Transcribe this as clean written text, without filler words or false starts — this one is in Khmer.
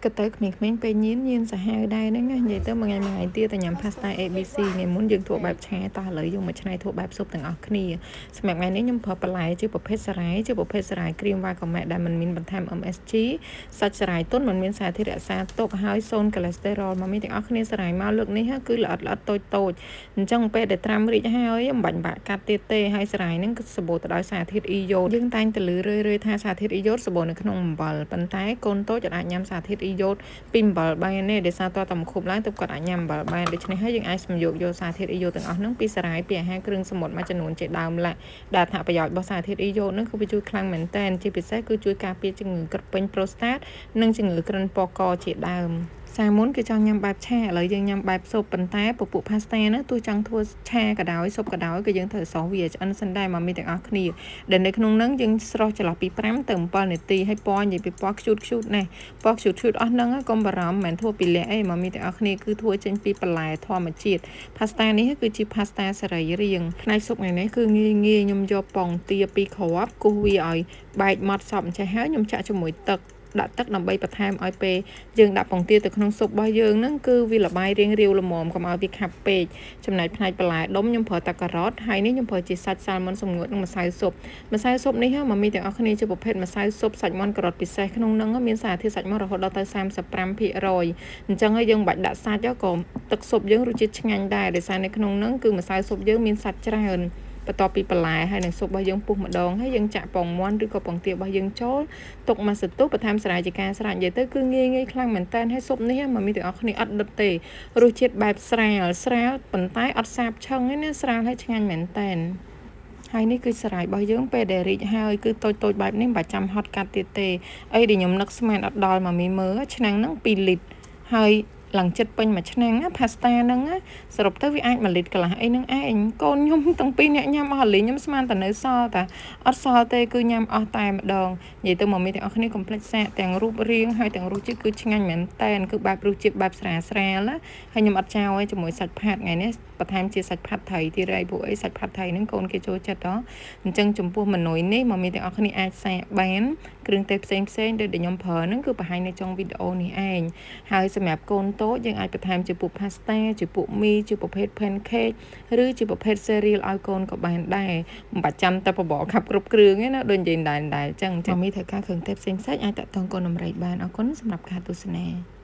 ก็เตยក្មេងៗពេលញៀនសាហាវដែរហ្នឹងណានិយាយទៅមួយថ្ងៃទៀតតែញ៉ាំ pasta ABC នេះមុនយើងធ្វើបែបឆាតោះឥឡូវយើងមកឆ្នៃធ្វើបែបស៊ុបទាំងអស់គ្នាសម្រាប់ថ្ងៃនេះខ្ញុំប្រើបន្លែជាប្រភេទសារ៉ាយជាប្រភេទសារ៉ាយក្រៀមវ៉ាកាម៉ែដែលមិនមានបន្ថែម MSG សាច់សារ៉ាយទន់មិនមានសារធាតុរក្សាទុកហើយសូន្យ cholesterol មកមានទាំងអស់គ្នាសារ៉ាយមកលើកនេះគឺល្អិតតូចអញ្ចឹងពេលដែលត្រាំរីកហើយមិនបាច់បាក់កាត់ទៀតទេហើយសារ៉ាយហ្នឹងគឺសម្បូរទៅដោយសារធាតុ E យ៉ូតយើងតែងតែឮរឿយៗថាសារធាតុ E យ៉ូតសម្បូរនៅក្នុងអំបិលប៉ុន្តែកូនតូចអាចញ៉ាំសារធាតុ E យ៉ូតពីអំបិលបានទេដោយសារតើតាមខូបឡើងទើបគាត់អាចញ៉ាំអំបិលបានដូច្នេះហើយយើងអាចសម្យោគយកសារធាតុ E យ៉ូតទាំងអស់ហ្នឹងពីសារ៉ាយពីអាហារគ្រឿងសមុទ្រមួយចំនួនជាដើមឡាដែលអត្ថប្រយោជន៍របស់សារធាតុ E យ៉ូតហ្នឹងគឺវាជួយខ្លាំងមែនទែនជាពិសេសគឺជួយការពារជំងឺក្រពេញប្រូស្តាតនិងជំងឺក្រិនពណ៌កជាដើមសាមុនគឺចង់ញ៉ាំបែបឆាឥឡូវយើងញ៉ាំបែបស៊ុបប៉ុន្តែពពួក pasta ហ្នឹងទោះចង់ធ្វើឆាក៏ដោយស៊ុបក៏ដោយក៏យើងត្រូវសោះវាឆ្អិនសិនដែរមកមានទាំងអស់គ្នាដែលនៅក្នុងហ្នឹងយើងស្រោះចន្លោះពី5ទៅ7នាទីហើយពណ៌និយាយពីពណ៌ខ្ជូតណាស់ពណ៌ខ្ជូតអស់ហ្នឹងកុំបារម្ភមិនមែនធ្វើពីលះអីមកមានទាំងអស់គ្នាគឺធ្វើចេញពីបន្លែធម្មជាតិ pasta នេះគឺជា pasta សរីរាង្គផ្នែកស៊ុបថ្ងៃនេះគឺងាយខ្ញុំយកប៉ងទា2គ្រាប់គោះវាឲ្យបែកម៉ត់សពអញ្ចឹងហើយខ្ញុំចាក់ជាមួយទឹកដាក់ទឹកដើម្បីបន្ថែមឲ្យពេលយើងដាក់ពងទាទៅក្នុងស៊ុបរបស់យើងហ្នឹងគឺវាល្បាយរៀងរាវល្មមកុំឲ្យវាខាប់ពេកចំណែកផ្នែកបន្លែដុំខ្ញុំប្រើតែការ៉ុតហើយនេះខ្ញុំប្រើជាសាច់សាល់ម៉ុនសម្ងួតនិងម្សៅស៊ុបនេះមកមានទាំងអស់គ្នាជាប្រភេទម្សៅស៊ុបសាច់ម៉ុនការ៉ុតពិសេសក្នុងហ្នឹងមានសារធាតុសាច់ម៉ុនរហូតដល់ទៅ 35% អញ្ចឹងហើយយើងមិនបាច់ដាក់សាច់ក៏ទឹកស៊ុបយើងរសជាតិឆ្ងាញ់ដែរដោយសារនៅក្នុងហ្នឹងគឺម្សៅស៊ុបយើងមានសាច់ច្រើនបន្ទាប់ពីបន្លែហើយនឹងស៊ុបរបស់យើងពុះម្ដងហើយយើងចាក់ពងមាន់ឬក៏ពងទារបស់យើងចូលទុកមួយសន្ទុះបន្ថែមសារ៉ាយជាការស្រេចនិយាយទៅគឺងាយខ្លាំងមែនតើហើយស៊ុបនេះមកមានទាំងអស់គ្នាអត់ដិតទេរសជាតិបែបស្រាលប៉ុន្តែអត់សាបឆឹងទេណាស្រាលហើយឆ្ងាញ់មែនតើហើយនេះគឺសារ៉ាយរបស់យើងពេលដែលរីកហើយគឺតូចបែបនេះមិនបាច់ចាំហត់កាត់ទៀតទេអីដែលខ្ញុំនឹកស្មានអត់ដល់មកមីមើលឆ្នាំងហ្នឹង2លីត្រហើយឡើងចិត្តពេញមួយឆ្នាំណា pasta ហ្នឹងសរុបទៅវាអាច1លីត្រកន្លះអីហ្នឹងឯងកូនខ្ញុំទាំងពីរអ្នកញ៉ាំអស់លេងខ្ញុំស្មានតែនៅសល់តែអត់សល់ទេគឺញ៉ាំអស់តែម្ដងនិយាយទៅមកមានទាំងអស់គ្នាកុំភ្លេចសាកទាំងរូបរាងហើយទាំងរសជាតិគឺឆ្ងាញ់មែនតែនគឺបែបរសជាតិបែបស្រាលណាហើយខ្ញុំអត់ចោលទេជាមួយសាច់ផាត់ថ្ងៃនេះបន្ថែមជាសាច់ផាត់ត្រីទៀតហើយពួកអីសាច់ផាត់ត្រីហ្នឹងកូនគេចូលចិត្តអញ្ចឹងចំពោះម៉ឺនុយនេះមកមានទាំងអស់គ្នាអាចសាកបានគ្រឿងទេសផ្សេងដែលខ្ញុំប្រើហ្នឹងគឺបង្ហាញនៅtrongវីដេអូនេះឯងហើយសម្រាប់កូនតូចយើងអាចបន្ថែមជាពួក pasta ជាពួកមីជាប្រភេទ pancake ឬជាប្រភេទ cereal ឲ្យកូនក៏បានដែរមិនបាច់ចាំតែបបរខាប់គ្រប់គ្រឿងទេណាដូចនិយាយដែរអញ្ចឹងមីត្រូវការគ្រឿងទេសផ្សេងអាចតាក់ទងកូនដំរីបានអរគុណសម្រាប់ការទស្សនា